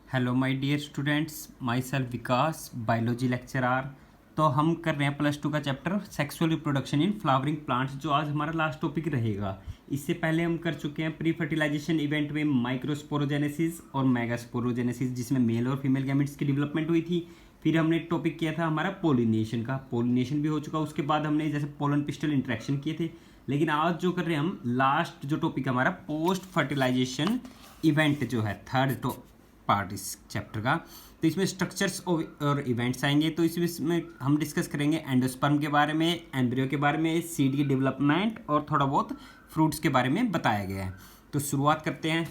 Hello my dear students, myself Vikas, biology lecturer. तो हम कर रहे हैं +2 का chapter sexual reproduction in flowering plants, जो आज हमारा लास्ट टॉपिक रहेगा। इससे पहले हम कर चुके हैं प्री फर्टिलाइजेशन इवेंट में माइक्रोस्पोरोजेनेसिस और मेगास्पोरोजेनेसिस, जिसमें मेल और फीमेल गैमेट्स की डेवलपमेंट हुई थी। फिर हमने टॉपिक किया था हमारा पोलिनेशन का, पोलिनेशन भी हो चुका। उसके बाद हमने जैसे पोलन पिस्टल इंट्रैक्शन किए थे। लेकिन आज जो कर रहे हैं हम लास्ट जो टॉपिक हमारा पोस्ट फर्टिलाइजेशन इवेंट जो है, थर्ड पार्ट इस चैप्टर का। तो इसमें स्ट्रक्चर्स और इवेंट्स आएंगे। तो इसमें हम डिस्कस करेंगे एंडोस्पर्म के बारे में, एम्ब्रियो के बारे में, सीड की डेवलपमेंट और थोड़ा बहुत फ्रूट्स के बारे में बताया गया है। तो शुरुआत करते हैं।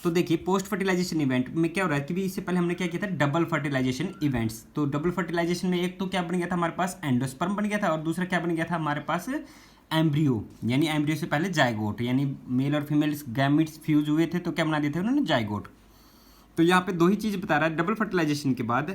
तो देखिए, पोस्ट फर्टिलाइजेशन इवेंट में क्या हो रहा है कि इससे पहले हमने क्या किया था, डबल फर्टिलाइजेशन इवेंट्स। तो डबल फर्टिलाइजेशन में एक तो क्या बन गया था, हमारे पास एंडोस्पर्म बन गया था, और दूसरा क्या बन गया था हमारे पास, एम्ब्रियो। यानी एम्ब्रियो से पहले जाइगोट, यानी मेल और फीमेल गैमेट्स फ्यूज हुए थे तो क्या बना दिए थे उन्होंने, जाइगोट। तो यहाँ पे दो ही चीज़ बता रहा है डबल फर्टिलाइजेशन के बाद,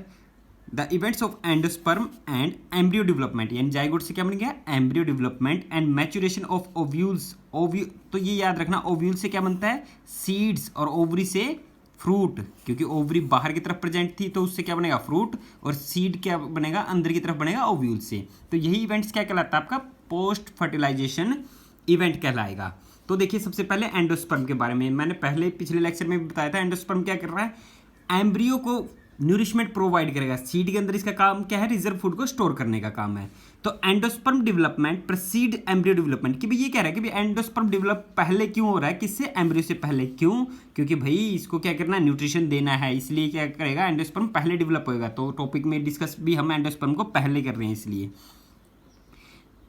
the events of endosperm and embryo development, यानी जाइगोट से क्या बन गया, embryo development and maturation of ovules. तो ये याद रखना, ओव्यूल से क्या बनता है, सीड्स, और ओवरी से फ्रूट, क्योंकि ओवरी बाहर की तरफ प्रेजेंट थी तो उससे क्या बनेगा, फ्रूट, और सीड क्या बनेगा, अंदर की तरफ बनेगा, ओव्यूल से। तो यही इवेंट्स क्या कहलाता है, आपका पोस्ट फर्टिलाइजेशन इवेंट कहलाएगा। तो देखिए, सबसे पहले एंडोस्पर्म के बारे में मैंने पहले पिछले लेक्चर में भी बताया था। एंडोस्पर्म क्या कर रहा है, एम्ब्रियो को न्यूरिशमेंट प्रोवाइड करेगा। सीड के अंदर इसका काम क्या है, रिजर्व फूड को स्टोर करने का काम है। तो एंडोस्पर्म डेवलपमेंट प्रेसीड एम्ब्रियो डेवलपमेंट, कि भाई ये कह रहा है कि भाई एंडोस्पर्म डेवलप पहले क्यों हो रहा है, किससे, एम्ब्रियो से पहले। क्यों? क्योंकि भाई इसको क्या करना है, न्यूट्रिशन देना है, इसलिए क्या करेगा, एंडोस्पर्म पहले डेवलप होएगा। तो टॉपिक में डिस्कस भी हम एंडोस्पर्म को पहले कर रहे हैं इसलिए।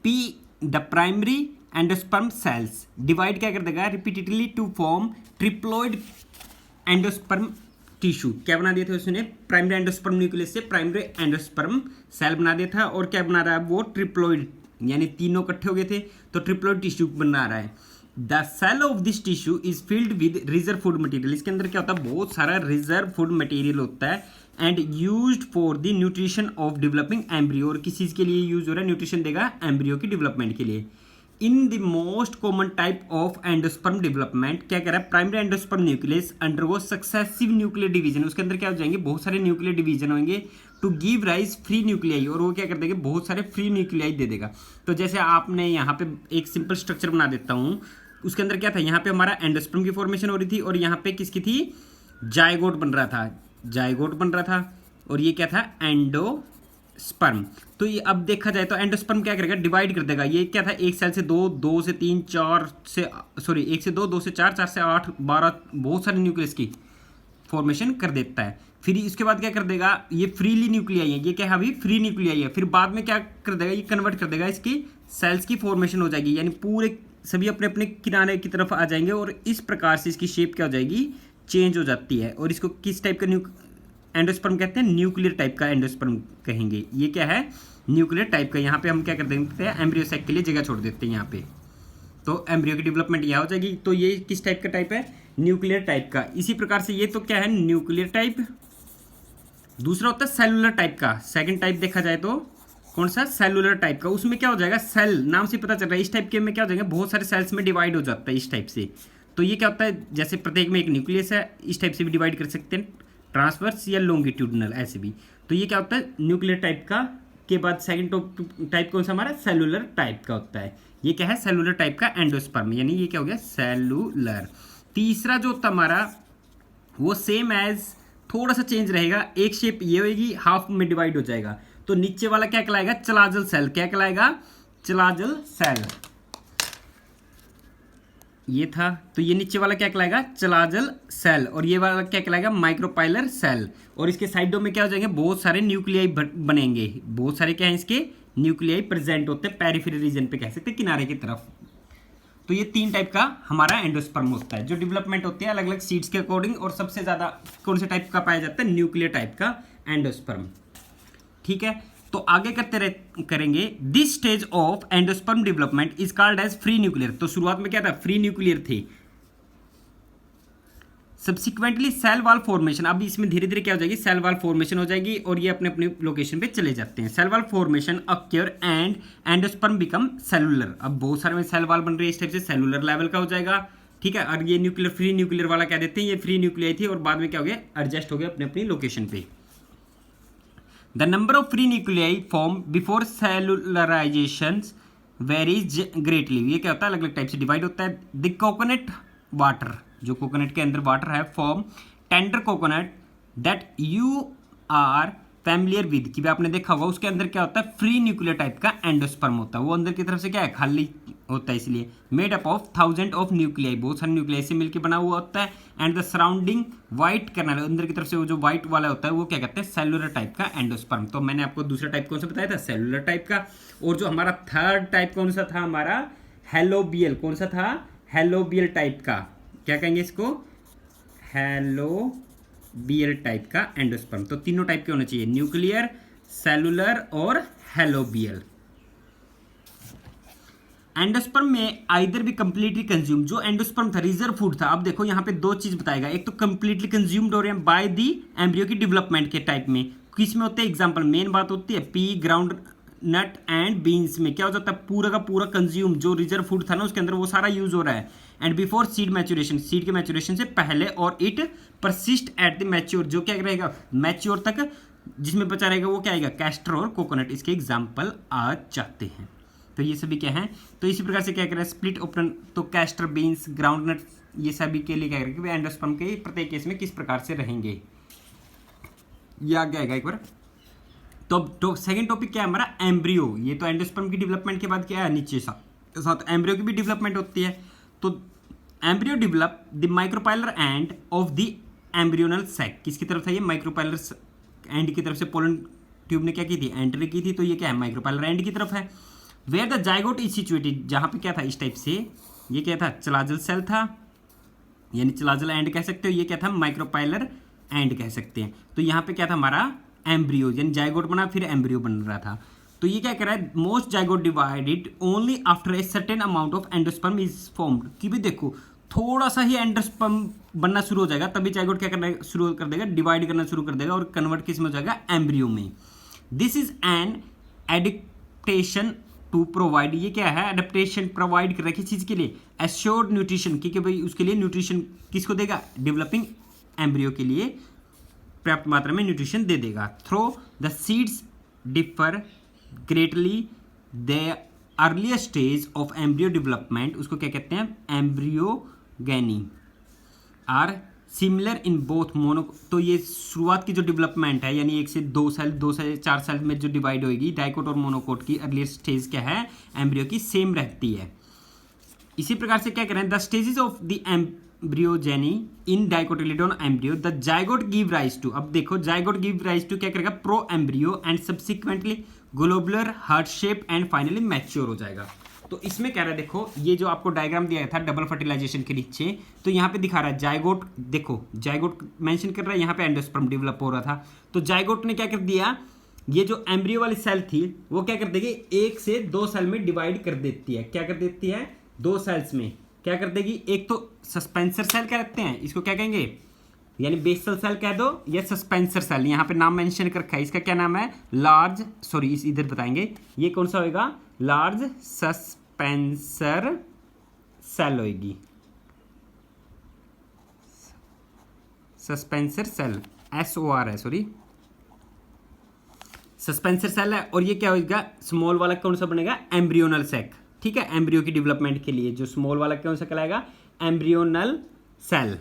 पी the primary endosperm cells divide क्या कर देगा, repeatedly to form triploid endosperm tissue. क्या बना दिया था उसने, प्राइमरी एंडोस्पर्म न्यूक्लियस से प्राइमरी एंडोस्पर्म सेल बना दिया था। और क्या बना रहा है वो, ट्रिप्लॉइड, यानी तीनों इकट्ठे हो गए थे तो ट्रिप्लॉइड टिश्यू बना रहा है। The cell of this tissue is filled with reserve food material. इसके अंदर क्या होता है, बहुत सारा रिजर्व फूड मटेरियल होता है। And used for the nutrition of developing embryo, और किस चीज़ के लिए यूज हो रहा है, न्यूट्रिशन देगा एम्ब्रियो की डेवलपमेंट के लिए। In the most common type of endosperm development, क्या कह रहा है, primary endosperm nucleus undergo successive nuclear division. उसके अंदर क्या हो जाएंगे, बहुत सारे न्यूक्लियर डिवीजन होंगे to give rise free nuclei, और वो क्या कर देंगे, बहुत सारे फ्री न्यूक्लियाई दे देगा। तो जैसे आपने यहाँ पे एक सिंपल स्ट्रक्चर बना देता हूँ। उसके अंदर क्या था, यहाँ पे हमारा एंडोस्पर्म की फॉर्मेशन हो रही थी, और यहाँ पे किसकी थी, जाइगोट बन रहा था, जाइगोट बन रहा था। और ये क्या था, एंडोस्पर्म। तो ये अब देखा जाए तो एंडोस्पर्म क्या करेगा, डिवाइड कर देगा। ये क्या था, एक सेल से दो, दो से तीन, चार से, सॉरी, एक से दो, दो से चार, चार से आठ, 12, बहुत सारे न्यूक्लियस की फॉर्मेशन कर देता है। फिर इसके बाद क्या कर देगा, ये फ्रीली न्यूक्लियाई है, ये क्या है, अभी फ्री न्यूक्लियाई है। फिर बाद में क्या कर देगा, ये कन्वर्ट कर देगा, इसकी सेल्स की फॉर्मेशन हो जाएगी, यानी पूरे सभी अपने अपने किनारे की तरफ आ जाएंगे, और इस प्रकार से इसकी शेप क्या हो जाएगी, चेंज हो जाती है। और इसको किस टाइप का एंडोस्पर्म कहते हैं, न्यूक्लियर टाइप का एंडोस्पर्म कहेंगे। ये क्या है, न्यूक्लियर टाइप का। यहाँ पे हम क्या कर देते हैं, एम्ब्रियो सैक के लिए जगह छोड़ देते हैं यहाँ पे। तो एम्ब्रियो की डेवलपमेंट यहाँ हो जाएगी। तो ये किस टाइप का टाइप है, न्यूक्लियर टाइप का। इसी प्रकार से ये तो क्या है, न्यूक्लियर टाइप। दूसरा होता है सेलुलर टाइप का। सेकंड टाइप देखा जाए तो कौन सा, सेलुलर टाइप का। उसमें क्या हो जाएगा, सेल नाम से पता चल रहा है, इस टाइप के में क्या हो जाएगा, बहुत सारे सेल्स में डिवाइड हो जाता है इस टाइप से। तो ये क्या होता है, जैसे प्रत्येक में एक न्यूक्लियस है, इस टाइप से भी डिवाइड कर सकते हैं, ट्रांसवर्स या लॉन्गिट्यूडनल, ऐसे भी। तो ये क्या होता है, न्यूक्लियर टाइप का। के बाद सेकंड टाइप कौन सा हमारा, सेलुलर टाइप का होता है। ये क्या है, सेलुलर टाइप का एंडोस्पर्म, यानी ये क्या हो गया, सेलुलर। तीसरा जो होता हमारा, वो सेम एज, थोड़ा सा चेंज रहेगा। एक शेप ये होगी, हाफ में डिवाइड हो जाएगा। तो नीचे वाला क्या कहलाएगा, चलाजल सेल। क्या कहलाएगा, चलाजल सेल। ये था, तो ये नीचे वाला क्या कहलाएगा, चलाजल सेल। और ये वाला क्या कहलाएगा, माइक्रोपाइलर सेल। और इसके साइडों में क्या हो जाएंगे, बहुत सारे न्यूक्लियाई बनेंगे। बहुत सारे क्या है, इसके न्यूक्लियाई प्रेजेंट होते हैं पेरिफेरल रीजन पे, कह सकते हैं किनारे की तरफ। तो ये तीन टाइप का हमारा एंडोस्पर्म होता है, जो डेवलपमेंट होती है अलग अलग सीड्स के अकॉर्डिंग। और सबसे ज्यादा कौन से टाइप का पाया जाता है, न्यूक्लियर टाइप का एंडोस्पर्म। ठीक है, तो आगे करेंगे। This stage of endosperm development is called as free nuclear. तो शुरुआत में क्या था, फ्री न्यूक्लियर थे। सब्सिक्वेंटली सेल वॉल फॉर्मेशन, अब इसमें धीरे धीरे क्या हो जाएगी, सेल वॉल फॉर्मेशन हो जाएगी, और ये अपने अपने लोकेशन पे चले जाते हैं। Cell wall formation occur and endosperm become cellular. अब बहुत सारे में सेल वॉल बन रही है, इस टाइप से सेलुलर लेवल का हो जाएगा। ठीक है। और ये न्यूक्लियर फ्री न्यूक्लियर वाला क्या देते हैं, ये फ्री न्यूक्लियर थी और बाद में क्या हो गया, एडजस्ट हो गया अपनी अपनी लोकेशन पे। The number of free nuclei form before cellularization varies greatly. ये क्या होता है, अलग अलग टाइप से डिवाइड होता है। द कोकोनट वाटर, जो कोकोनट के अंदर वाटर है, form tender coconut that you are familiar with, कि भी आपने देखा होगा उसके अंदर क्या होता है, फ्री न्यूक्लियर टाइप का एंडोस्पर्म होता है, वो अंदर की तरफ से क्या है, खाली होता है, इसलिए made up of 1000 of nuclei, बहुत सारे न्यूक्लियाई से मिलकर बना हुआ होता है। And the surrounding white kernel, अंदर की तरफ से वो जो व्हाइट वाला होता है वो क्या कहते हैं, सेलुलर टाइप का एंडोस्पर्म। तो मैंने आपको दूसरा टाइप कौन सा बताया था, सेलुलर टाइप का। और जो हमारा थर्ड टाइप कौन सा था, हमारा हेलोबियल, कौन सा था, हेलोबियल टाइप का, क्या कहेंगे इसको, हेलोबियल टाइप का एंडोस्पर्म। तो तीनों टाइप के होने चाहिए, न्यूक्लियर, सेलुलर और हेलोबियल। एंडोस्पर्म में आइदर भी कंप्लीटली कंज्यूम, जो एंडोस्पर्म था रिजर्व फूड था। अब देखो यहाँ पे दो चीज बताएगा, एक तो कंप्लीटली कंज्यूम्ड हो रहे हैं बाय दी एम्ब्रियो की डेवलपमेंट के टाइप में, किस में होते हैं, एग्जांपल मेन बात होती है pea, groundnut and beans में क्या हो जाता है, पूरा का पूरा कंज्यूम, जो रिजर्व फूड था ना उसके अंदर वो सारा यूज हो रहा है। And before seed maturation, seed के मैच्योरेशन से पहले, और it persist at the mature, जो क्या रहेगा मैच्योर तक, जिसमें बचा रहेगा वो क्या आएगा, कैस्टर और कोकोनट, इसके एग्जाम्पल आ जाते हैं। तो ये सभी क्या है, तो इसी प्रकार से क्या करें, स्प्लिट ओपन, तो कैस्टर, बीन्स, ग्राउंडनट, ये सभी के लिए क्या करेंगे, एंडोस्पर्म के प्रत्येक केस में किस प्रकार से रहेंगे, ये आगे आएगा एक बार। तो सेकंड टॉपिक क्या है हमारा, एम्ब्रियो। ये तो एंडोस्पर्म की डेवलपमेंट के बाद क्या है, नीचे साथ एम्ब्रियो की भी डेवलपमेंट होती है। तो embryo develop the micropylar end of the embryonal sac, किसकी तरफ था ये, माइक्रोपाइलर एंड की तरफ से पोलन ट्यूब ने क्या की थी, एंट्री की थी, तो ये क्या है, माइक्रोपाइलर एंड की तरफ है। Where the zygote is situated, जहां पे क्या था, इस टाइप से ये क्या था, चलाजल सेल था, यानी चलाजल एंड कह सकते हो, ये क्या था, माइक्रोपाइलर एंड कह सकते हैं। तो यहाँ पे क्या था हमारा एम्ब्रियो, यानी जाइगोट बना फिर एम्ब्रियो बन रहा था। तो ये क्या कर रहा है, most zygote divided only after a certain amount of endosperm is formed, कि भी देखो थोड़ा सा ही एंडोस्पर्म बनना शुरू हो जाएगा तभी जाइगोट क्या करना शुरू कर देगा, डिवाइड करना शुरू कर देगा और कन्वर्ट किस में हो जाएगा, एम्ब्रियो में। This is an adaptation to provide, ये क्या है, एडेप्टेशन प्रोवाइड कर रहा है किस चीज़ के लिए, एश्योर्ड न्यूट्रिशन, क्योंकि भाई उसके लिए न्यूट्रिशन किसको देगा, डेवलपिंग एम्ब्रियो के लिए पर्याप्त मात्रा में न्यूट्रिशन दे देगा। Through the seeds differ greatly the earlier stage of embryo development, उसको क्या कहते हैं, embryogeny, are similar in both mono, तो ये शुरुआत की जो डेवलपमेंट है, यानी 1 से 2 सेल, 2 से 4 सेल में जो डिवाइड होगी, डाइकोट और मोनोकोट की अर्लियर स्टेज क्या है, एम्ब्रियो की सेम रहती है। इसी प्रकार से क्या करें, the stages of the embryogeny in dicotyledon embryo, the zygote give rise to, अब देखो जाइगोट गिव राइज टू क्या करेगा, pro embryo and subsequently globular heart shape and finally mature हो जाएगा। तो इसमें कह रहा है, देखो ये जो आपको डायग्राम दिया था डबल फर्टिलाइजेशन के नीचे, तो यहाँ पे दिखा रहा है जाइगोट, देखो जाइगोट मेंशन कर रहा है, यहाँ पे एंडोस्पर्म डेवलप हो रहा था, तो जाइगोट ने क्या कर दिया, ये जो एम्ब्रियो वाली सेल थी वो क्या कर देगी, 1 से 2 सेल में डिवाइड कर देती है, क्या कर देती है, 2 सेल्स में क्या कर देगी, एक तो सस्पेंसर सेल क्या रखते हैं, इसको क्या कहेंगे, यानी बेसल सेल कह दो या सस्पेंसर सेल, यहाँ पे नाम मेंशन कर रखा है, इसका क्या नाम है, लार्ज, सॉरी इधर बताएंगे, ये कौन सा होगा, लार्ज सस्पेंसर सेल होगी, सस्पेंसर सेल, SOR है, सॉरी सस्पेंसर सेल है। और ये क्या होगा, स्मॉल वाला कौन सा बनेगा, एम्ब्रियोनल सेक, ठीक है, एम्ब्रियो की डेवलपमेंट के लिए जो स्मॉल वाला कौन सा कहलाएगा, एम्ब्रियोनल सेल।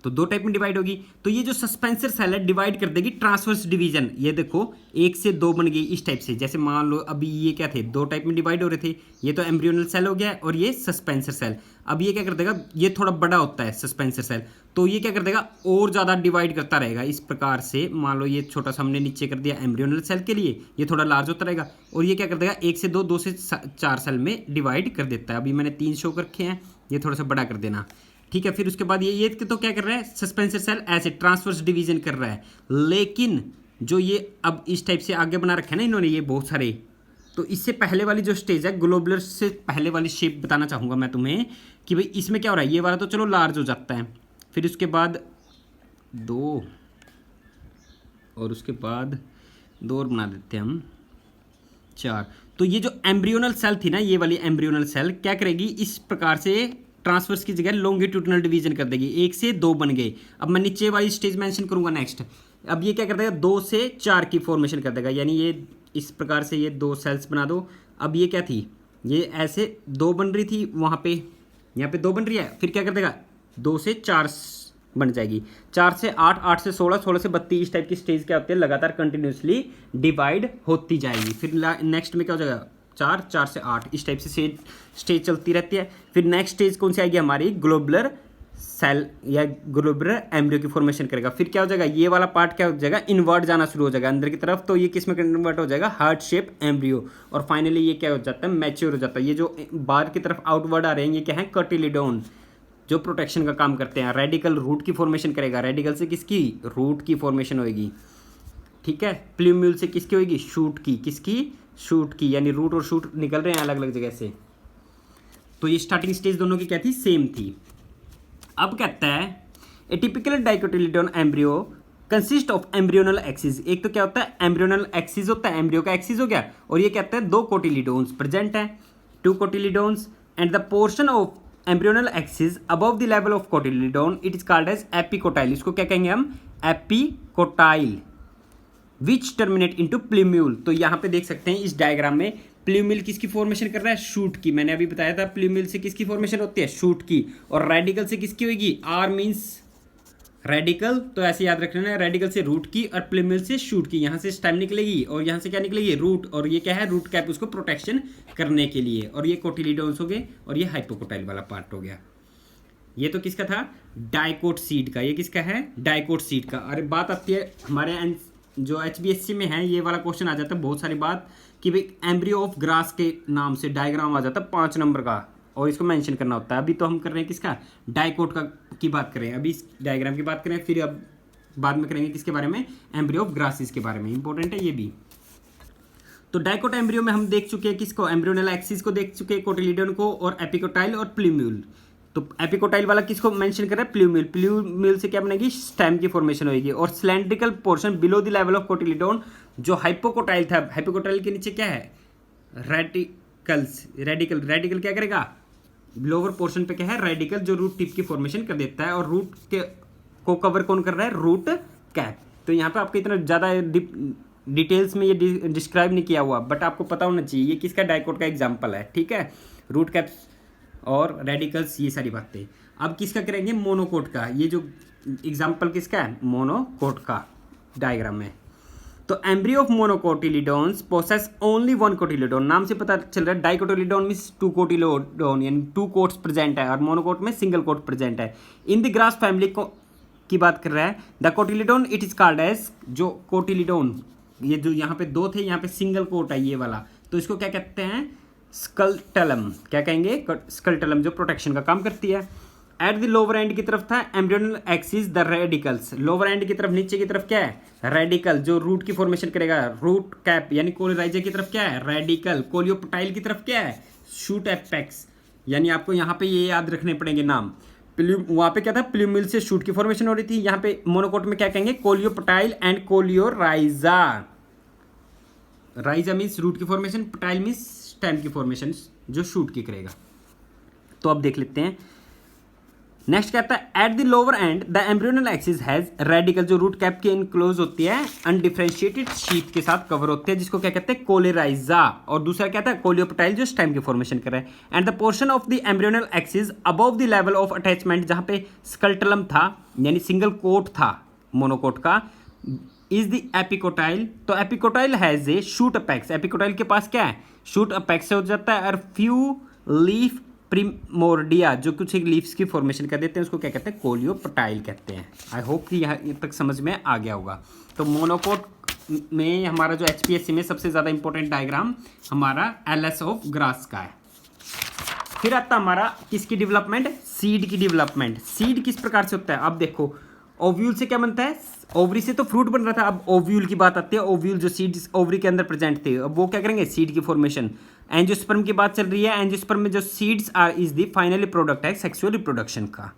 तो 2 टाइप में डिवाइड होगी। तो ये जो सस्पेंसर सेल है डिवाइड कर देगी ट्रांसवर्स डिवीजन, ये देखो 1 से 2 बन गई इस टाइप से, जैसे मान लो अभी ये क्या थे, 2 टाइप में डिवाइड हो रहे थे, ये तो एम्ब्रियोनल सेल हो गया और ये सस्पेंसर सेल। अब ये क्या कर देगा, ये थोड़ा बड़ा होता है सस्पेंसर सेल, तो ये क्या कर देगा, और ज़्यादा डिवाइड करता रहेगा इस प्रकार से, मान लो ये छोटा सा हमने नीचे कर दिया एम्ब्रियोनल सेल के लिए, ये थोड़ा लार्ज होता रहेगा, और ये क्या कर देगा 1 से 2, 2 से 4 सेल में डिवाइड कर देता है। अभी मैंने 3 शो कर रखे हैं, ये थोड़ा सा बड़ा कर देना, ठीक है। फिर उसके बाद ये तो क्या कर रहा है, सस्पेंसर सेल ऐसे ट्रांसवर्स डिवीजन कर रहा है, लेकिन जो ये अब इस टाइप से आगे बना रखे हैं ना इन्होंने ये बहुत सारे, तो इससे पहले वाली जो स्टेज है, ग्लोबुलर से पहले वाली शेप बताना चाहूँगा मैं तुम्हें कि भाई इसमें क्या हो रहा है, ये वाला तो चलो लार्ज हो जाता है, फिर उसके बाद 2 और उसके बाद 2 और बना देते हैं हम 4, तो ये जो एम्ब्रियोनल सेल थी ना, ये वाली एम्ब्रियोनल सेल क्या करेगी, इस प्रकार से ट्रांसवर्स की जगह लॉन्गिट्यूडनल डिवीजन कर देगी, 1 से 2 बन गए। अब मैं नीचे वाली स्टेज मेंशन करूंगा नेक्स्ट। अब ये क्या कर देगा, 2 से 4 की फॉर्मेशन कर देगा, यानी ये इस प्रकार से ये 2 सेल्स बना दो। अब ये क्या थी, ये ऐसे 2 बन रही थी वहाँ पे, यहाँ पे 2 बन रही है, फिर क्या कर देगा 2 से 4 बन जाएगी, 4 से 8, 8 से 16, 16 से 32, इस टाइप की स्टेज क्या होती है, लगातार कंटिन्यूसली डिवाइड होती जाएगी। फिर नेक्स्ट में क्या हो जाएगा 4, 4 से 8, इस टाइप से स्टेज चलती रहती है। फिर नेक्स्ट स्टेज कौन सी आएगी हमारी, ग्लोबुलर सेल या ग्लोबुलर एम्ब्रियो की फॉर्मेशन करेगा। फिर क्या हो जाएगा, ये वाला पार्ट क्या हो जाएगा, इन्वर्ट जाना शुरू हो जाएगा अंदर की तरफ, तो ये किस में कन्वर्ट हो जाएगा, हार्ट शेप एम्ब्रियो। और फाइनली ये क्या हो जाता है, मैच्योर हो जाता है। ये जो बाहर की तरफ आउटवर्ड आ रहे हैं ये क्या है, कर्टिलिडोन, जो प्रोटेक्शन का काम करते हैं। रेडिकल रूट की फॉर्मेशन करेगा, रेडिकल से किसकी, रूट की फॉर्मेशन होगी, ठीक है। प्ल्यूम्यूल से किसकी होगी, शूट की, किसकी, शूट की, यानी रूट और शूट निकल रहे हैं अलग अलग जगह से। तो ये स्टार्टिंग स्टेज दोनों की क्या थी, सेम थी। अब कहता है a typical dicotyledon embryo consist of embryonal axis. एक तो क्या होता है, एम्ब्रियोनल एक्सिस होता है, एम्ब्रियो का एक्सिस हो गया, और ये कहते हैं 2 कोटिलिडोन्स प्रेजेंट है, 2 cotyledons, and the portion of embryonal axis above the level of cotyledon it is called as epicotyl. इसको क्या कहेंगे हम, epicotyl, which terminate into plumule. तो यहाँ पे देख सकते हैं इस डायग्राम में प्ल्यूम्यूल किसकी फॉर्मेशन कर रहा है, शूट की। मैंने अभी बताया था प्ल्यूम्यूल से किसकी फॉर्मेशन होती है, शूट की। और रेडिकल से किसकी होगी, आर मीन्स रेडिकल, तो ऐसे याद रख लेना, रेडिकल से रूट की और प्ल्यूम्यूल से शूट की। यहाँ से स्टेम निकलेगी और यहाँ से क्या निकलेगी, रूट, और ये क्या है, रूट कैप, उसको प्रोटेक्शन करने के लिए। और ये कोटिलिडोन्स हो गए, और ये हाइपोकोटाइल वाला पार्ट हो गया। ये तो किसका था, डाइकोट सीड का। ये किसका है, डाइकोट सीड का। अरे बात आती है हमारे जो HBSC में है, ये वाला क्वेश्चन आ जाता है बहुत सारी बात कि भाई एम्ब्रियो ऑफ ग्रास के नाम से डायग्राम आ जाता है 5 नंबर का, और इसको मेंशन करना होता है। अभी तो हम कर रहे हैं किसका, डाइकोट का की बात करें, अभी इस डायग्राम की बात करें, फिर अब बाद में करेंगे किसके बारे में, एम्ब्रियो ऑफ ग्रासिस के बारे में, इंपॉर्टेंट है ये भी। तो डाइकोट एम्ब्रियो में हम देख चुके हैं किसको, एम्ब्रियोनल एक्सिस को देख चुके हैं, कोटिलिडोन को, और एपिकोटाइल और प्ल्यूम्यूल। तो एपिकोटाइल वाला किसको मेंशन कर रहा है, प्ल्यूम्यूल। प्ल्यूम्यूल से क्या बनेगी, स्टेम की फॉर्मेशन होगी। और cylindrical portion below the level of cotyledon, जो हाइपोकोटाइल था, हाइपोकोटाइल के नीचे क्या है, रेडिकल्स, रेडिकल, रेडिकल क्या करेगा, लोअर पोर्शन पे क्या है, रेडिकल, जो रूट टिप की फॉर्मेशन कर देता है। और रूट के को कवर कौन कर रहा है, रूट कैप। तो यहाँ पे आपको इतना ज़्यादा डिटेल्स में ये डिस्क्राइब नहीं किया हुआ, बट आपको पता होना चाहिए ये किसका, डाइकोट का एग्जाम्पल है, ठीक है। रूट कैप्स और रेडिकल्स, ये सारी बातें। अब किसका करेंगे, मोनोकोट का। ये जो एग्जाम्पल किसका है, मोनोकोट का डायग्राम में। तो एम्ब्रियो ऑफ मोनोकोटिलिडोन्स पोसेस ओनली 1 कोटिलिडोन। नाम से पता चल रहा है डाइकोटिलिडोन मीन्स 2 कोटिलिडोन, यानी 2 कोट्स प्रेजेंट है, और मोनोकोट में सिंगल कोट प्रेजेंट है। इन द ग्रास फैमिली को की बात कर रहा है, the cotyledon it is called as, जो कोटिलिडोन, ये जो यहाँ पे 2 थे, यहाँ पे सिंगल कोट है ये वाला, तो इसको क्या कहते हैं, स्कल्टलम। क्या कहेंगे, स्कल्टलम, जो प्रोटेक्शन का काम करती है। एट द लोअर एंड की तरफ था embryonal axis the radicals. Lower and की तरफ, नीचे की तरफ क्या है, रेडिकल, जो रूट की फॉर्मेशन करेगा। रूट कैप यानी कोलिराइजा की तरफ क्या है, रेडिकल। कोलियोपटाइल की तरफ क्या है, शूट एपेक्स। यानी आपको यहाँ पे ये याद रखने पड़ेंगे नाम। वहाँ पे क्या था, प्ल्यूम्यूल से शूट की फॉर्मेशन हो रही थी, यहाँ पे मोनोकोट में क्या कहेंगे, coleoptile and coleorhiza. Rhiza means root की फॉर्मेशन, पटाइल मीन्स स्टेम की फॉर्मेशन, जो शूट की करेगा। तो अब देख लेते हैं नेक्स्ट कहता है, at the lower and the embryonal axis has radical, जो रूट कैप के इनक्लोज होती है, अनडिफरेंशिएटेड शीट के साथ कवर होते हैं, जिसको क्या कहते हैं, कोलेराइजा। और दूसरा कहता है कोलियोपटाइल, जो स्टेम की फॉर्मेशन कर रहा है। And the portion of the embryonal axis above the level of attachment, जहां पे स्कल्टलम था, यानी सिंगल कोट था मोनोकोट का, इज द एपिकोटाइल। तो epicotyl has a shoot apex. Epicotyl के पास क्या है, शूट अपेक्स हो जाता है, और फ्यू लीफ प्रिमोर्डिया, जो कुछ एक लीव्स की फॉर्मेशन कर देते हैं, उसको क्या कहते हैं, कोलियोपटाइल कहते हैं। आई होप कि यहाँ तक समझ में आ गया होगा। तो मोनोकोट में हमारा जो HPSC में सबसे ज़्यादा इंपॉर्टेंट डायग्राम हमारा LS ऑफ ग्रास का है। फिर आता हमारा किसकी डेवलपमेंट, सीड की डेवलपमेंट। सीड किस प्रकार से होता है, अब देखो, ओव्यूल से क्या बनता है, ओवरी से तो फ्रूट बन रहा था, अब ओव्यूल की बात आती है। ओव्यूल जो सीड्स ओवरी के अंदर प्रेजेंट थे, अब वो क्या करेंगे, सीड की फॉर्मेशन। एंजियोस्पर्म की बात चल रही है, एंजियोस्पर्म में जो seeds are is the finally product है सेक्सुअल रिप्रोडक्शन का।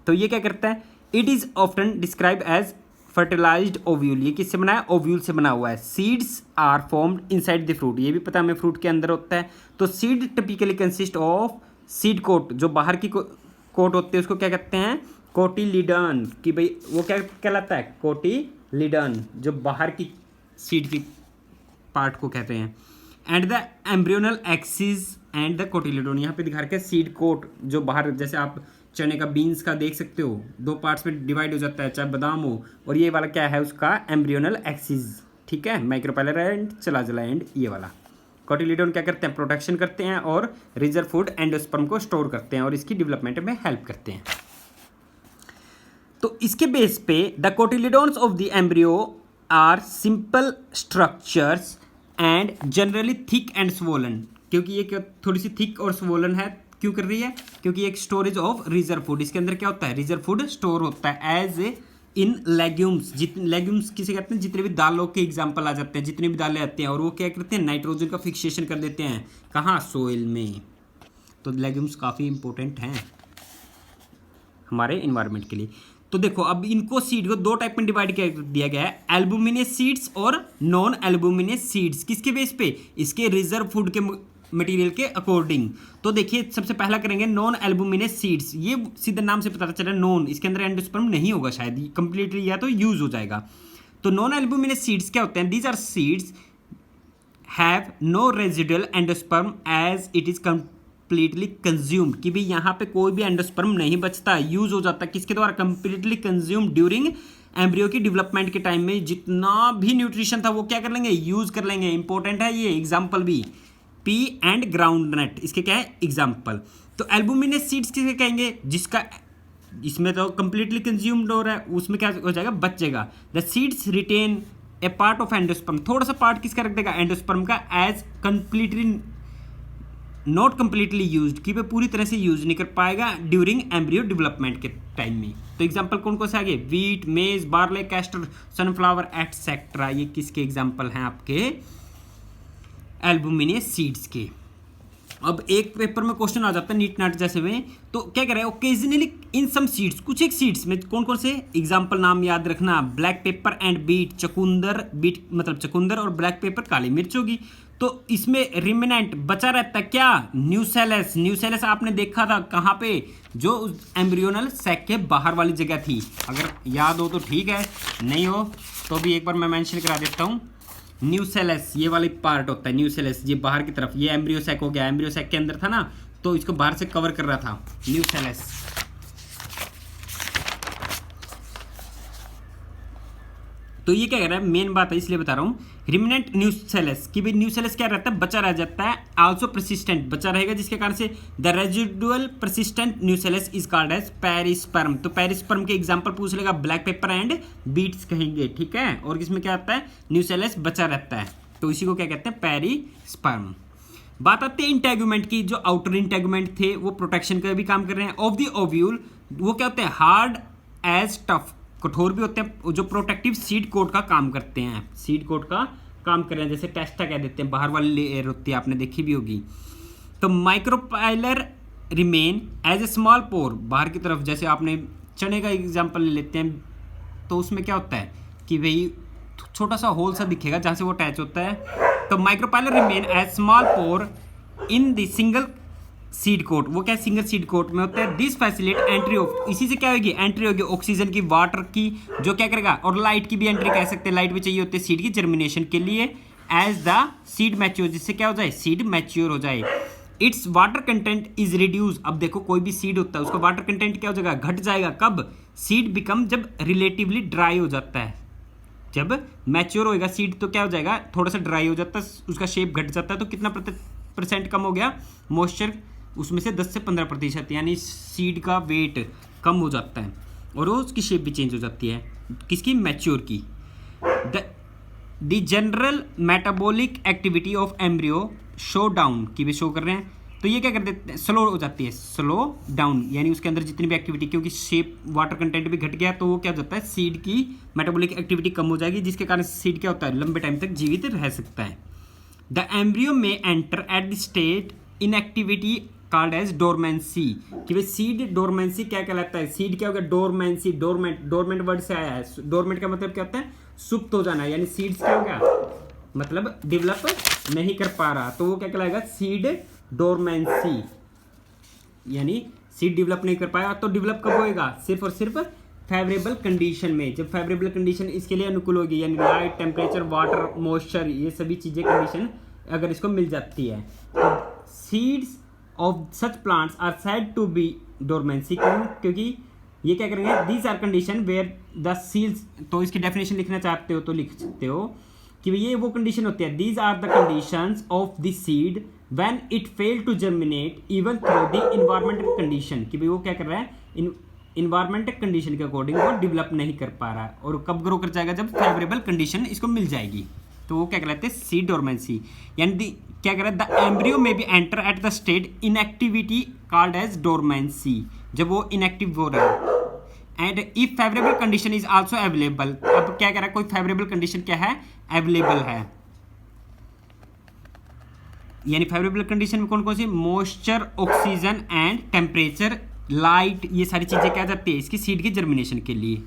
तो ये क्या करता है, it is often describe as fertilized ovule, ये किससे बना है? ओव्यूल से बना हुआ है। Seeds are formed inside the fruit, ये भी पता है हमें फ्रूट के अंदर होता है। तो seed typically consist of seed coat, जो बाहर की कोट होते हैं उसको क्या कहते हैं? कोटिलिडन। कि भाई वो क्या कहलाता है? कोटिलिडन, जो बाहर की सीड की पार्ट को कहते हैं। And the embryonal axis and the cotyledon, यहाँ पे दिखा रखा है सीड कोट, जो बाहर, जैसे आप चने का, बीन्स का देख सकते हो, दो पार्ट्स में डिवाइड हो जाता है, चाहे बादाम हो। और ये वाला क्या है? उसका एम्ब्रियोनल एक्सिस, ठीक है, माइक्रोपाइलर एंड चलाजला एंड ये वाला। कोटिलिडन क्या करते हैं? प्रोटेक्शन करते हैं और रिजर्व फूड एंडोस्पर्म को स्टोर करते हैं और इसकी डेवलपमेंट में हेल्प करते हैं। तो इसके बेस पे the cotyledons of the embryo are simple structures and generally thick and swollen, क्योंकि ये थोड़ी सी थिक और स्वोलन है। क्यों कर रही है? क्योंकि एक स्टोरेज ऑफ रिजर्व फूड, इसके अंदर क्या होता है? रिजर्व फूड स्टोर होता है एज इन लेग्यूम्स। जितने लेग्यूम्स किसे कहते हैं? जितने भी दालों के एग्जाम्पल आ जाते हैं, जितनी भी दालें आती हैं, और वो क्या करते हैं? नाइट्रोजन का फिक्सेशन कर देते हैं। कहाँ? सोइल में। तो लेग्यूम्स काफ़ी इंपॉर्टेंट हैं हमारे इन्वायरमेंट के लिए। तो देखो, अब इनको सीड को दो टाइप में डिवाइड कर दिया गया है, एल्बुमिनेस सीड्स और नॉन एल्बुमिनेस सीड्स। किसके बेस पे? इसके रिजर्व फूड के मटेरियल के अकॉर्डिंग। तो देखिए, सबसे पहला करेंगे नॉन एल्बुमिनेस सीड्स। ये सीधे नाम से पता चला नॉन, इसके अंदर एंडोस्पर्म नहीं होगा शायद, कंप्लीटली या तो यूज हो जाएगा। तो नॉन एल्बुमिनेस सीड्स क्या होते हैं? These are seeds have no residual endosperm as it is completely consumed. कि भाई यहाँ पे कोई भी एंडोस्पर्म नहीं बचता, यूज हो जाता है। किसके द्वारा? कंप्लीटली कंज्यूम्ड ड्यूरिंग एम्ब्रियो की डेवलपमेंट के टाइम में जितना भी न्यूट्रिशन था वो क्या कर लेंगे? यूज कर लेंगे। इंपॉर्टेंट है ये एग्जाम्पल भी। पी एंड ग्राउंड नट, इसके क्या है? एग्जाम्पल। तो एल्बुमिनेस सीड्स किसे कहेंगे? जिसका इसमें तो कंप्लीटली कंज्यूम्ड हो रहा है, उसमें क्या हो जाएगा? बचेगा। The seeds retain a part of endosperm, थोड़ा सा पार्ट किसका रख देगा? एंडोस्पर्म का, as completely not completely used, कि वे पूरी तरह से यूज नहीं कर पाएगा ड्यूरिंग एम्ब्रियो डेवलपमेंट के टाइम में। तो एग्जाम्पल कौन कौन से आगे? वीट, मेज, बार्ले, कैस्टर, सनफ्लावर एटसेट्रा। ये किसके एग्जाम्पल हैं? आपके एल्बुमिनेस सीड्स के। अब एक पेपर में क्वेश्चन आ जाता है नीट नाट जैसे में, तो क्या कह रहे हैं? ओकेजनली इन सम सीड्स, कुछ एक सीड्स में कौन कौन से? एग्जाम्पल नाम याद रखना, ब्लैक पेपर एंड बीट। चकुंदर, बीट मतलब चकुंदर, और ब्लैक पेपर काली मिर्च होगी। तो इसमें रिमेनेंट बचा रहता है क्या? न्यूसेलस। न्यूसेलस आपने देखा था कहाँ पे? जो एम्ब्रियोनल सैक के बाहर वाली जगह थी। अगर याद हो तो ठीक है, नहीं हो तो भी एक बार मैं मेंशन करा देता हूँ। न्यूसेलस ये वाली पार्ट होता है, न्यूसेलस ये बाहर की तरफ। ये एम्ब्रियो सैक हो गया, एम्ब्रियो सैक के अंदर था ना, तो इसको बाहर से कवर कर रहा था न्यूसेलस। तो ये क्या कह रहा है? मेन बात है इसलिए बता रहा हूँ। रिमिनेंट न्यूसेलस, कि भाई न्यूसेलस क्या रहता है? बचा रह जाता है। आल्सो परसिस्टेंट, बचा रहेगा, जिसके कारण से the residual persistent nucellus is called as perisperm. तो पेरिस्पर्म के एग्जांपल पूछ लेगा, ब्लैक पेपर एंड बीट्स कहेंगे, ठीक है। और इसमें क्या आता है? न्यूसेलस बचा रहता है, तो इसी को क्या कहते हैं? पेरिस्पर्म। बात आती है इंटेगुमेंट की। जो आउटर इंटेगुमेंट थे वो प्रोटेक्शन का भी काम कर रहे हैं ऑफ द ओव्यूल। वो क्या होते हैं? हार्ड एज टफ, कठोर भी होते हैं, जो प्रोटेक्टिव सीड कोट का काम करते हैं। सीड कोट का काम कर रहे हैं, जैसे टेस्टा कह देते हैं, बाहर वाली लेयर होती है, आपने देखी भी होगी। तो micropylar remain as a small pore, बाहर की तरफ। जैसे आपने चने का एग्जांपल ले लेते हैं, तो उसमें क्या होता है कि भाई छोटा सा होल सा दिखेगा जहाँ से वो अटैच होता है। तो micropylar remain as small pore in the single seed coat. वो क्या? सिंगल सीड कोट में होता है। दिस फैसिलिट एंट्री ऑफ, इसी से क्या होगी? एंट्री होगी ऑक्सीजन की, वाटर की, जो क्या करेगा? और लाइट की भी एंट्री कह सकते हैं। लाइट भी चाहिए होती है सीड की जर्मिनेशन के लिए। एज द सीड मैच्योर, जिससे क्या हो जाए? सीड मैच्योर हो जाए। It's water content is reduce. अब देखो, कोई भी सीड होता है उसका वाटर कंटेंट क्या हो जाएगा? घट जाएगा। कब? सीड बिकम, जब रिलेटिवली ड्राई हो जाता है। जब मैच्योर होएगा सीड तो क्या हो जाएगा? थोड़ा सा ड्राई हो जाता है, उसका शेप घट जाता है। तो कितना परसेंट कम हो गया? मॉइस्चर उसमें से 10 से 15%, यानी सीड का वेट कम हो जाता है और वो उसकी शेप भी चेंज हो जाती है। किसकी? मैच्योर की। The general metabolic activity of embryo show down, की भी शो कर रहे हैं। तो ये क्या कर देते हैं? स्लो हो जाती है, स्लो डाउन, यानी उसके अंदर जितनी भी एक्टिविटी, क्योंकि शेप वाटर कंटेंट भी घट गया, तो वो क्या हो जाता है? सीड की मेटाबॉलिक एक्टिविटी कम हो जाएगी, जिसके कारण सीड क्या होता है? लंबे टाइम तक जीवित रह सकता है। The embryo may enter at the state inactivity called as dormancy. कि भाई सीड डोरमेंसी क्या कहलाता है? सीड क्या होगा? डोरमेंसी, डोरमेंट, डोरमेंट वर्ड से आया है। डोरमेंट का मतलब क्या होता है? सुप्त हो जाना, यानी सीड्स क्या हो गया? मतलब डेवलप नहीं कर पा रहा, तो वो क्या कहलाएगा? सीड डोरमेंसी, यानी सीड डेवलप नहीं कर पाया। तो डेवलप कब होएगा? सिर्फ और सिर्फ फेवरेबल कंडीशन में, जब फेवरेबल कंडीशन इसके लिए अनुकूल होगी, यानी लाइट, टेम्परेचर, वाटर, मॉइस्चर, ये सभी चीज़ें कंडीशन अगर इसको मिल जाती है, तो seeds of such plants are said to be dormancy. क्योंकि ये क्या करेंगे? These are condition where the seeds, तो इसकी डेफिनेशन लिखना चाहते हो तो लिख सकते हो कि ये वो कंडीशन होती है, these are the conditions of the seed when it fail to germinate even through the environmental condition. कि भाई वो क्या कर रहा है? इन्वायरमेंटल कंडीशन के अकॉर्डिंग वो डेवलप नहीं कर पा रहा है, और कब ग्रो कर जाएगा? जब फेवरेबल कंडीशन इसको मिल जाएगी, तो वो क्या कहलाते हैं? Seed dormancy. यानी क्या कह रहा है? The embryo may be enter at the state inactivity called as dormancy, जब वो इनएक्टिव हो रहा है। And if favourable condition is also available, अब क्या कह रहा है? कोई फेवरेबल कंडीशन क्या है? अवेलेबल है। यानी फेवरेबल कंडीशन में कौन कौन सी? Moisture, oxygen and temperature, light, ये सारी चीजें क्या जाती है इसकी सीड के जर्मिनेशन के लिए।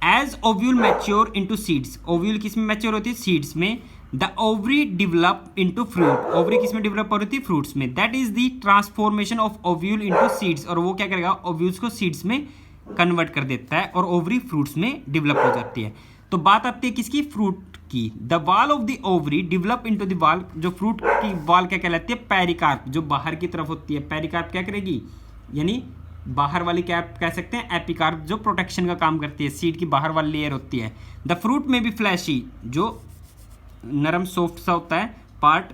As ovule mature into seeds, ovule किस में मैच्योर होती है? सीड्स में। The ovary develop into fruit, ovary किस में डेवलप हो रही थी? फ्रूट्स में। That is the transformation of ovule into seeds, और वो क्या करेगा? ओव्यूल्स को सीड्स में कन्वर्ट कर देता है, और ओवरी फ्रूट्स में डेवलप हो जाती है। तो बात आती है किसकी? फ्रूट की। The wall of the ovary develop into the wall, जो फ्रूट की वॉल क्या कहलाती है? पेरिकार्प, जो बाहर की तरफ होती है। पेरिकार्प क्या करेगी? यानी बाहर वाली क्या कह सकते हैं? एपिकार्प, जो प्रोटेक्शन का काम करती है, सीड की बाहर वाली लेयर होती है। द फ्रूट में भी फ्लैशी, जो नरम सॉफ्ट सा होता है पार्ट,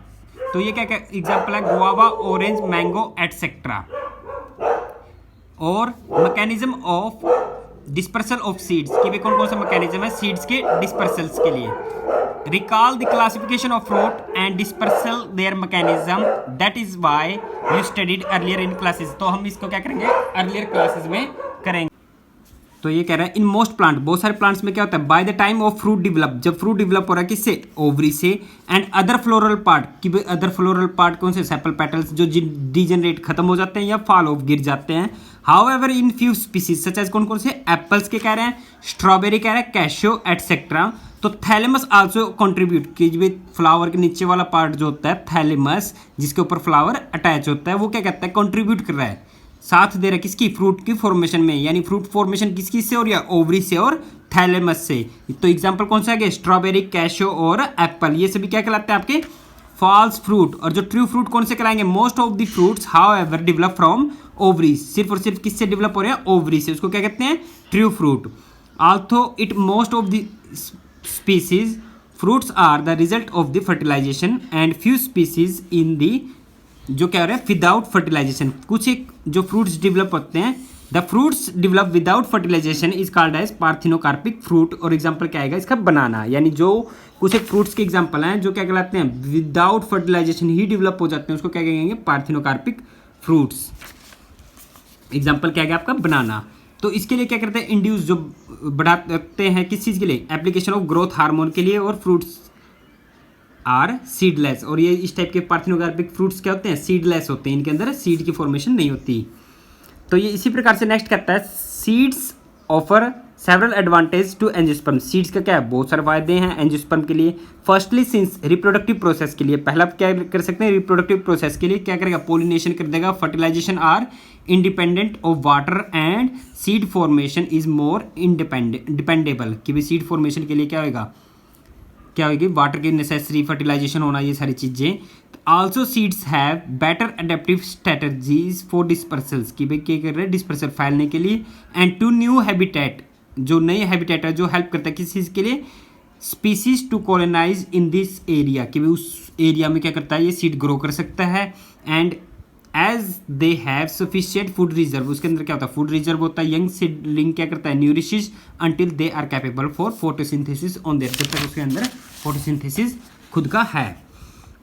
तो ये क्या एग्जाम्पल है? Guava, orange, mango etcetera. और mechanism of dispersal of seeds, कि भी कौन कौन सा मैकेनिज्म है सीड्स के डिस्पर्सल्स के लिए। Recall the classification of fruit and dispersal there mechanism, that is why you studied earlier in classes. तो हम इसको क्या करेंगे? अर्लियर क्लासेस में करेंगे। तो ये कह रहा है इन मोस्ट प्लांट, बहुत सारे प्लांट्स में क्या होता है? By the time of fruit develop, जब फ्रूट डेवलप हो रहा है किससे? ओवरी से। एंड अदर फ्लोरल पार्ट, कि भाई अदर फ्लोरल पार्ट कौन से? सेपल पेटल्स, जो डीजनरेट खत्म हो जाते हैं या फॉल ऑफ गिर जाते हैं। However in few species such as कौन कौन से? एप्पल्स के कह रहे हैं, स्ट्रॉबेरी कह रहे हैं, कैशो एटसेट्रा। तो थैलेमस आल्सो कंट्रीब्यूट, कि फ्लावर के नीचे वाला पार्ट जो होता है थैलेमस, जिसके ऊपर फ्लावर अटैच होता है, वो क्या कहता है? कंट्रीब्यूट कर रहा है, साथ दे रहा है किसकी? फ्रूट की फॉर्मेशन में। यानी फ्रूट फॉर्मेशन किसकी से हो रही है? ओवरी से और थैलेमस से। तो एग्जांपल कौन सा है? स्ट्रॉबेरी, कैशो और एप्पल, ये सभी क्या कहलाते हैं? आपके फॉल्स फ्रूट। और जो ट्रू फ्रूट कौन से कहलाएंगे? Most of the fruits however develop from ovary, सिर्फ और सिर्फ किससे डेवलप हो रहे हैं? ओवरी से, उसको क्या कहते हैं? True fruit. Also it most of the species fruits are the result of the fertilization and few species in the, जो क्या हो रहा है? Without fertilization. कुछ एक जो फ्रूट्स डेवलप होते हैं, the fruits develop without fertilization is called as parthenocarpic fruit. और एग्जांपल क्या आएगा इसका? बनाना। यानी जो कुछ एक फ्रूट्स के एग्जांपल हैं जो क्या कहलाते हैं? विदाउट फर्टिलाइजेशन ही डेवलप हो जाते हैं, उसको क्या कहेंगे? Parthenocarpic fruits. एग्जाम्पल क्या है आपका? बनाना। तो इसके लिए क्या करते हैं? इंड्यूस, जो बढ़ाते हैं किस चीज़ के लिए? एप्लीकेशन ऑफ ग्रोथ हार्मोन के लिए। और फ्रूट्स आर सीडलेस, और ये इस टाइप के पार्थिनोकार्पिक फ्रूट्स क्या होते हैं? सीडलेस होते हैं, इनके अंदर सीड की फॉर्मेशन नहीं होती। तो ये इसी प्रकार से नेक्स्ट कहता है seeds offer several advantage to angiosperm. Seeds का क्या है? बहुत सारे फायदे हैं एंजियोस्पर्म के लिए। फर्स्टली सिंस रिप्रोडक्टिव प्रोसेस के लिए, पहला क्या कर सकते हैं? रिप्रोडक्टिव प्रोसेस के लिए क्या करेगा? पोलिनेशन कर देगा, fertilization are independent of water and seed formation is more dependable. कि भाई सीड फॉर्मेशन के लिए क्या होगा? क्या होगी? वाटर की नेसेसरी, फर्टिलाइजेशन होना, ये सारी चीज़ें। Also seeds have better adaptive strategies for dispersals, कि भाई क्या कर रहे हैं? डिस्पर्सल फैलने के लिए। एंड टू न्यू हैबिटेट, जो नए हैबिटेट है, जो हेल्प करता है किस चीज़ के लिए? Species to colonize in this area, कि भाई उस एरिया में क्या करता है? ये सीड ग्रो कर सकता है। And as they have sufficient food reserve, उसके अंदर क्या होता है? फूड रिजर्व होता है। यंग सीडलिंग क्या करता है? Nourishes until they are capable for photosynthesis on their, जब तक उसके अंदर फोटोसिंथेसिस खुद का है।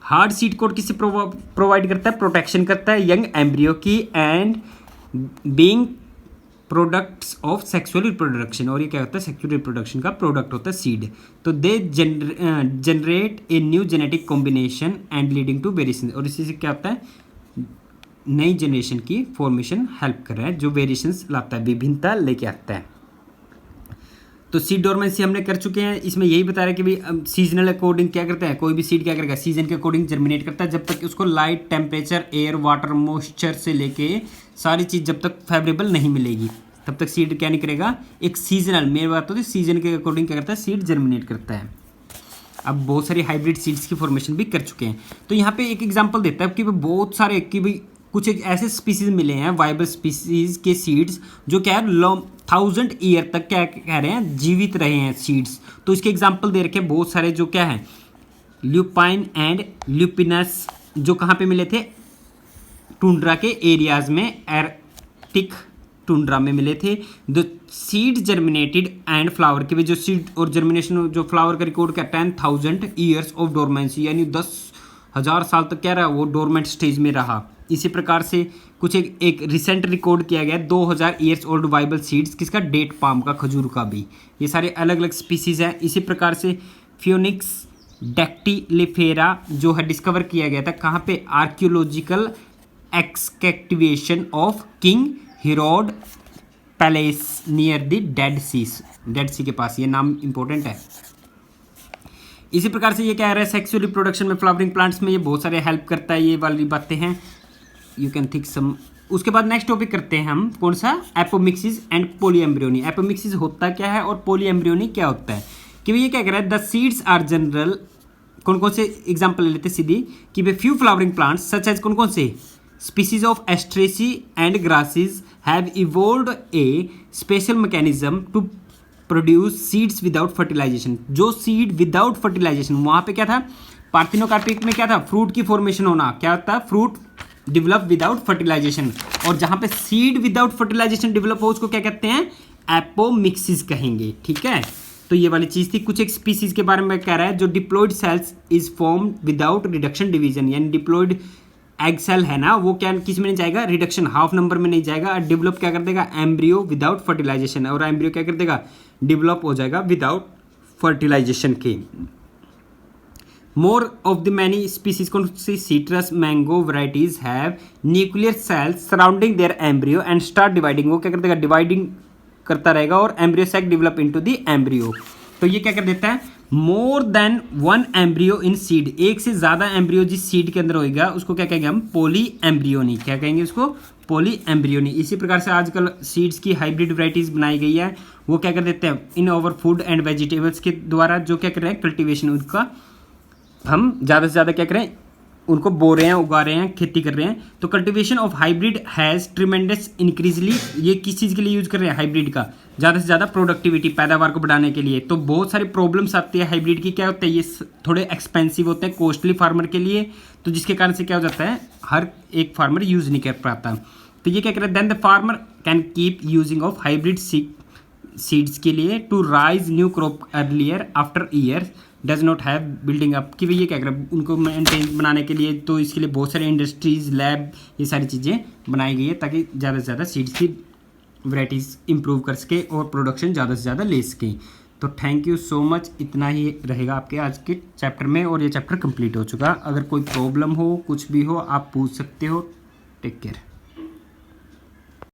हार्ड सीड कोट किससे प्रोवाइड करता है? प्रोटेक्शन करता है यंग एम्ब्रियो की। And being products of sexual reproduction, और ये क्या होता है? सेक्सुअल रिप्रोडक्शन का प्रोडक्ट होता है सीड। तो they generate a new genetic combination and leading to variation, और इसी से क्या होता है? नई जनरेशन की फॉर्मेशन हेल्प कर रहा है, जो वेरिएशंस लाता है, विभिन्नता लेके आता है। तो सीड डोरमेंसी हमने कर चुके हैं। इसमें यही बता रहा है कि भाई सीजनल अकॉर्डिंग क्या करता है, कोई भी सीड क्या करेगा, सीजन के अकॉर्डिंग जर्मिनेट करता है, जब तक उसको light, temperature, air, water, moisture से लेके सारी चीज़ जब तक फेवरेबल नहीं मिलेगी तब तक सीड क्या नहीं करेगा, एक सीजनल, मेरी बात होती है सीजन के अकॉर्डिंग क्या करता है, सीड जर्मिनेट करता है। अब बहुत सारी हाइब्रिड सीड्स की फॉर्मेशन भी कर चुके हैं। तो यहाँ पे एक एग्जांपल देता है कि भाई बहुत सारे, कि भाई कुछ एक ऐसे स्पीसीज मिले हैं, वाइबल स्पीसीज के सीड्स जो क्या है 1000 ईयर तक क्या कह रहे हैं, जीवित रहे हैं सीड्स। तो इसके एग्जांपल दे रखे हैं बहुत सारे, जो क्या है ल्यूपाइन एंड ल्यूपिनस, जो कहाँ पे मिले थे, टुंड्रा के एरियाज में, आर्कटिक टुंड्रा में मिले थे। The seed germinated and flower के भी जो सीड और जर्मिनेशन जो फ्लावर का रिकॉर्ड क्या 10,000 ईयर्स ऑफ डोरमेंसी, यानी 10,000 साल तक क्या रहा, वो डोरमेंट स्टेज में रहा। इसी प्रकार से कुछ एक रिसेंट रिकॉर्ड किया गया 2000 ईयर्स ओल्ड वाइबल सीड्स, किसका, डेट पाम का, खजूर का भी। ये सारे अलग अलग स्पीसीज हैं। इसी प्रकार से फियोनिक्स डैक्टिलिफेरा जो है डिस्कवर किया गया था कहाँ पे, archaeological excavation of King Herod palace near the Dead Sea के पास। ये नाम इंपॉर्टेंट है। इसी प्रकार से ये क्या रहा है, सेक्सुअल रिप्रोडक्शन में फ्लावरिंग प्लांट्स में ये बहुत सारे हेल्प करता है, ये वाली बातें हैं, यू कैन थिंक सम। उसके बाद नेक्स्ट टॉपिक करते हैं हम, कौन सा, एपोमिक्सिस एंड पोलीएम्ब्रियोनी। एपोमिक्सिस होता क्या है और पोलीएम्ब्रियोनी क्या होता है, कि भाई ये क्या कह रहा है, द सीड्स आर जनरल, कौन कौन से एग्जाम्पल ले लेते सीधी, कि भाई few flowering plants such as, कौन कौन से, species of Asteraceae and grasses have evolved a special mechanism to produce seeds without fertilization। जो seed without fertilization, वहाँ पे क्या था, पार्थिनोकार्पिक में क्या था, फ्रूट की फॉर्मेशन होना, क्या होता है, फ्रूट डिवेलप विदाउट फर्टिलाइजेशन। और जहाँ पे सीड विदाउट फर्टिलाइजेशन डिवेलप हो उसको क्या कहते हैं, एपोमिक्सिस कहेंगे। ठीक है, तो ये वाली चीज़ थी। कुछ एक स्पीसीज के बारे में कह रहा है, जो diploid sales is form without reduction division, यानी डिप्लॉइड एग सेल है ना, वो क्या किस में नहीं जाएगा, रिडक्शन, हाफ नंबर में नहीं जाएगा। डेवलप क्या कर देगा, एम्ब्रियो विदाउट फर्टिलाइजेशन, और एम्ब्रियो क्या कर देगा, डेवलप हो जाएगा विदाउट फर्टिलाइजेशन के। More of the many species, कौन सी, citrus mango varieties have nuclear cells surrounding their embryo and start dividing. वो क्या कर देगा, डिवाइडिंग करता रहेगा और embryo sac develop into the embryo. तो ये क्या कर देता है, more than one embryo in seed, एक से ज्यादा एम्ब्रियो जिस सीड के अंदर होगा उसको क्या कहेंगे हम, पोली एम्ब्रियोनी। क्या कहेंगे उसको, पोली एम्ब्रियोनी। इसी प्रकार से आजकल सीड्स की हाइब्रिड वैराइटीज बनाई गई है, वो क्या कर देते हैं, इन ओवर फूड एंड वेजिटेबल्स के द्वारा जो क्या कर रहे हैं, कल्टीवेशन, उनका हम ज़्यादा से ज़्यादा क्या करें, उनको बो रहे हैं, उगा रहे हैं, खेती कर रहे हैं। तो cultivation of hybrid has tremendous increasingly, ये किस चीज़ के लिए यूज़ कर रहे हैं, हाइब्रिड का, ज़्यादा से ज़्यादा प्रोडक्टिविटी, पैदावार को बढ़ाने के लिए। तो बहुत सारी प्रॉब्लम्स आती है हाइब्रिड की, क्या होता है, ये थोड़े एक्सपेंसिव होते हैं, कॉस्टली फार्मर के लिए, तो जिसके कारण से क्या हो जाता है, हर एक फार्मर यूज़ नहीं कर पाता। तो ये क्या कर रहा है, then the farmer can keep using of hybrid seeds के लिए to raise new crop earlier after year does not have building up, कि भाई ये क्या कर रहा है, उनको मेंटेन बनाने के लिए, तो इसके लिए बहुत सारे इंडस्ट्रीज, लैब, ये सारी चीज़ें बनाई गई है ताकि ज़्यादा से ज़्यादा सीड्स की वैराइटीज़ इंप्रूव कर सके और प्रोडक्शन ज़्यादा से ज़्यादा ले सके। तो थैंक यू सो मच, इतना ही रहेगा आपके आज के चैप्टर में, और ये चैप्टर कंप्लीट हो चुका। अगर कोई प्रॉब्लम हो, कुछ भी हो, आप पूछ सकते हो। Take care.